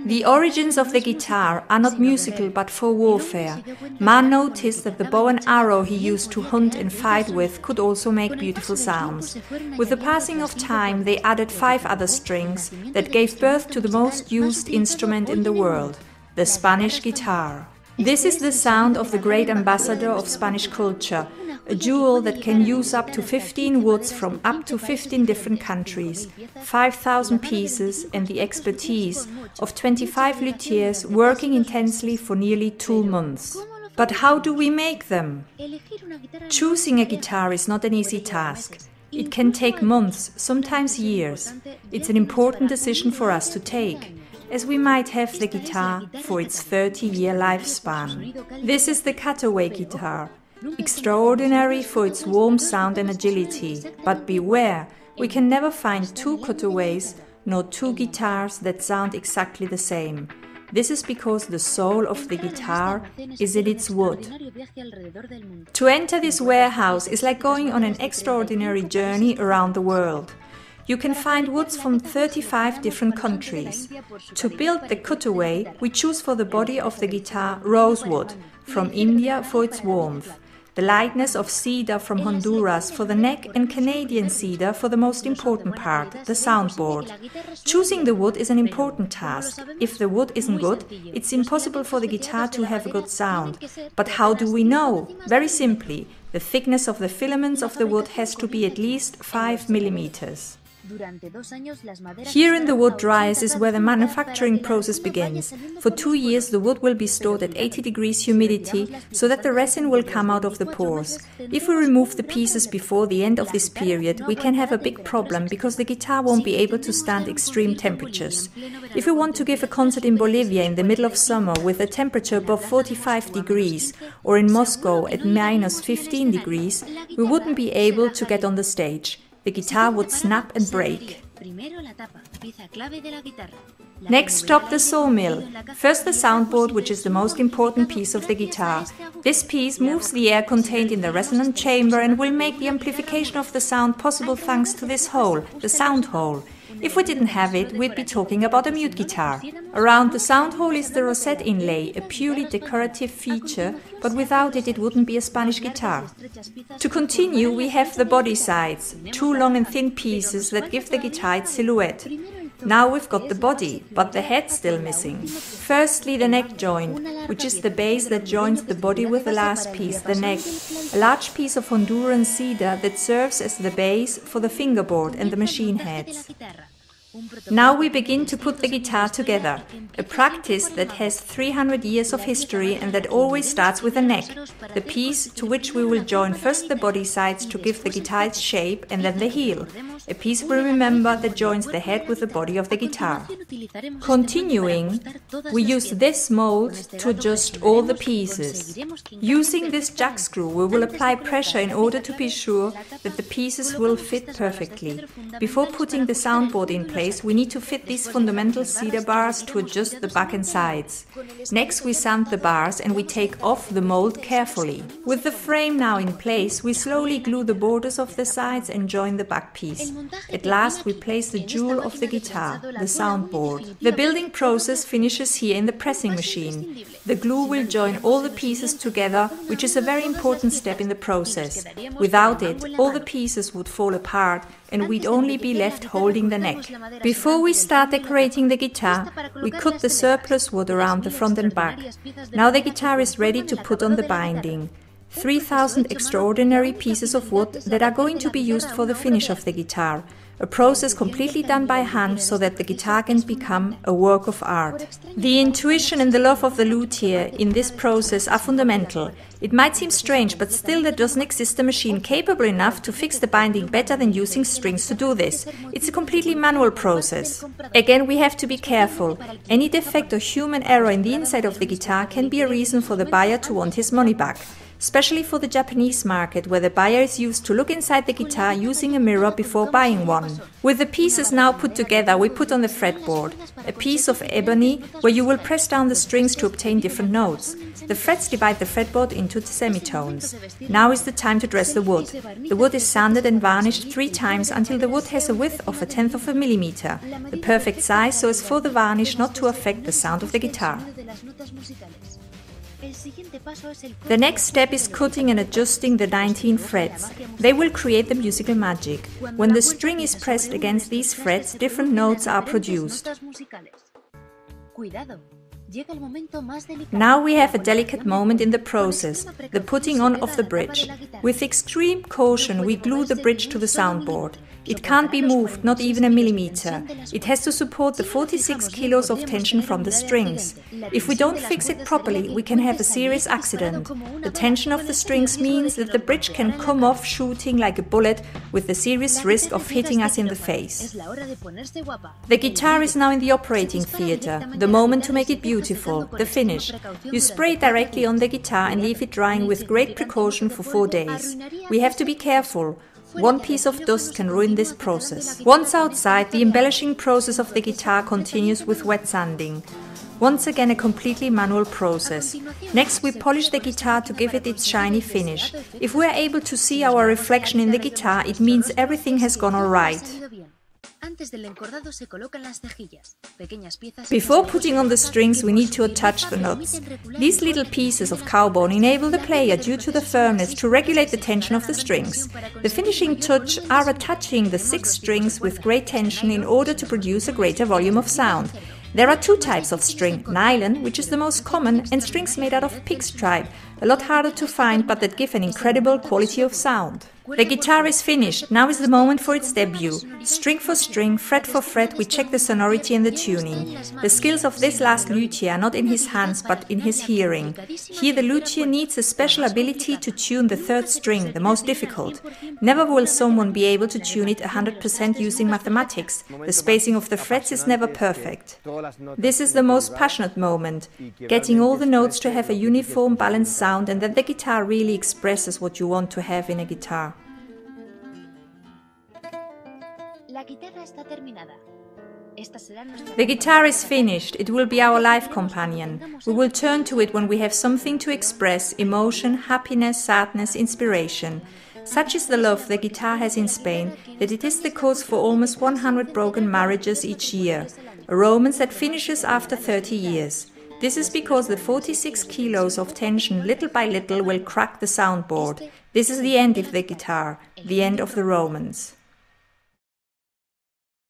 The origins of the guitar are not musical but for warfare. Man noticed that the bow and arrow he used to hunt and fight with could also make beautiful sounds. With the passing of time, they added 5 other strings that gave birth to the most used instrument in the world, the Spanish guitar. This is the sound of the great ambassador of Spanish culture, a jewel that can use up to 15 woods from up to 15 different countries, 5,000 pieces, and the expertise of 25 luthiers working intensely for nearly 2 months. But how do we make them? Choosing a guitar is not an easy task. It can take months, sometimes years. It's an important decision for us to take, as we might have the guitar for its 30-year lifespan. This is the cutaway guitar, extraordinary for its warm sound and agility. But beware, we can never find 2 cutaways nor 2 guitars that sound exactly the same. This is because the soul of the guitar is in its wood. To enter this warehouse is like going on an extraordinary journey around the world. You can find woods from 35 different countries. To build the cutaway, we choose for the body of the guitar rosewood from India for its warmth, the lightness of cedar from Honduras for the neck, and Canadian cedar for the most important part, the soundboard. Choosing the wood is an important task. If the wood isn't good, it's impossible for the guitar to have a good sound. But how do we know? Very simply, the thickness of the filaments of the wood has to be at least 5 millimeters. Here in the wood dryers is where the manufacturing process begins. For 2 years the wood will be stored at 80 degrees humidity so that the resin will come out of the pores. If we remove the pieces before the end of this period, we can have a big problem because the guitar won't be able to stand extreme temperatures. If we want to give a concert in Bolivia in the middle of summer with a temperature above 45 degrees or in Moscow at minus 15 degrees, we wouldn't be able to get on the stage. The guitar would snap and break. Next stop, the sawmill. First the soundboard, which is the most important piece of the guitar. This piece moves the air contained in the resonant chamber and will make the amplification of the sound possible thanks to this hole, the sound hole. If we didn't have it, we'd be talking about a mute guitar. Around the sound hole is the rosette inlay, a purely decorative feature, but without it, it wouldn't be a Spanish guitar. To continue, we have the body sides, 2 long and thin pieces that give the guitar its silhouette. Now we've got the body, but the head's still missing. Firstly, the neck joint, which is the base that joins the body with the last piece, the neck, a large piece of Honduran cedar that serves as the base for the fingerboard and the machine heads. Now we begin to put the guitar together, a practice that has 300 years of history and that always starts with the neck, the piece to which we will join first the body sides to give the guitar its shape, and then the heel, a piece we remember that joins the head with the body of the guitar. Continuing, we use this mold to adjust all the pieces. Using this jack screw, we will apply pressure in order to be sure that the pieces will fit perfectly. Before putting the soundboard in place, we need to fit these fundamental cedar bars to adjust the back and sides. Next we sand the bars and we take off the mold carefully. With the frame now in place, we slowly glue the borders of the sides and join the back piece. At last we place the jewel of the guitar, the soundboard. The building process finishes here in the pressing machine. The glue will join all the pieces together, which is a very important step in the process. Without it, all the pieces would fall apart and we'd only be left holding the neck. Before we start decorating the guitar, we cut the surplus wood around the front and back. Now the guitar is ready to put on the binding. 3,000 extraordinary pieces of wood that are going to be used for the finish of the guitar. A process completely done by hand so that the guitar can become a work of art. The intuition and the love of the luthier in this process are fundamental. It might seem strange, but still there doesn't exist a machine capable enough to fix the binding better than using strings to do this. It's a completely manual process. Again, we have to be careful. Any defect or human error in the inside of the guitar can be a reason for the buyer to want his money back. especially for the Japanese market, where the buyer is used to look inside the guitar using a mirror before buying one. With the pieces now put together, we put on the fretboard a piece of ebony where you will press down the strings to obtain different notes. The frets divide the fretboard into semitones. Now is the time to dress the wood. The wood is sanded and varnished 3 times until the wood has a width of 1/10 of a millimeter, the perfect size so as for the varnish not to affect the sound of the guitar. The next step is cutting and adjusting the 19 frets. They will create the musical magic. When the string is pressed against these frets, different notes are produced. Now we have a delicate moment in the process, the putting on of the bridge. With extreme caution we glue the bridge to the soundboard. It can't be moved, not even a millimeter. It has to support the 46 kilos of tension from the strings. If we don't fix it properly, we can have a serious accident. The tension of the strings means that the bridge can come off shooting like a bullet with the serious risk of hitting us in the face. The guitar is now in the operating theater, the moment to make it beautiful, the finish. You spray it directly on the guitar and leave it drying with great precaution for 4 days. We have to be careful. One piece of dust can ruin this process. Once outside, the embellishing process of the guitar continues with wet sanding. Once again a completely manual process. Next we polish the guitar to give it its shiny finish. If we are able to see our reflection in the guitar, it means everything has gone alright. Before putting on the strings, we need to attach the nuts. These little pieces of cowbone enable the player, due to the firmness, to regulate the tension of the strings. The finishing touch are attaching the 6 strings with great tension in order to produce a greater volume of sound. There are 2 types of string, nylon, which is the most common, and strings made out of pig stripe, a lot harder to find but that give an incredible quality of sound. The guitar is finished, now is the moment for its debut. String for string, fret for fret, we check the sonority and the tuning. The skills of this last luthier are not in his hands but in his hearing. Here the luthier needs a special ability to tune the 3rd string, the most difficult. Never will someone be able to tune it 100% using mathematics. The spacing of the frets is never perfect. This is the most passionate moment, getting all the notes to have a uniform, balanced sound and that the guitar really expresses what you want to have in a guitar. The guitar is finished, it will be our life companion. We will turn to it when we have something to express, emotion, happiness, sadness, inspiration. Such is the love the guitar has in Spain that it is the cause for almost 100 broken marriages each year, a romance that finishes after 30 years. This is because the 46 kilos of tension little by little will crack the soundboard. This is the end of the guitar, the end of the romance.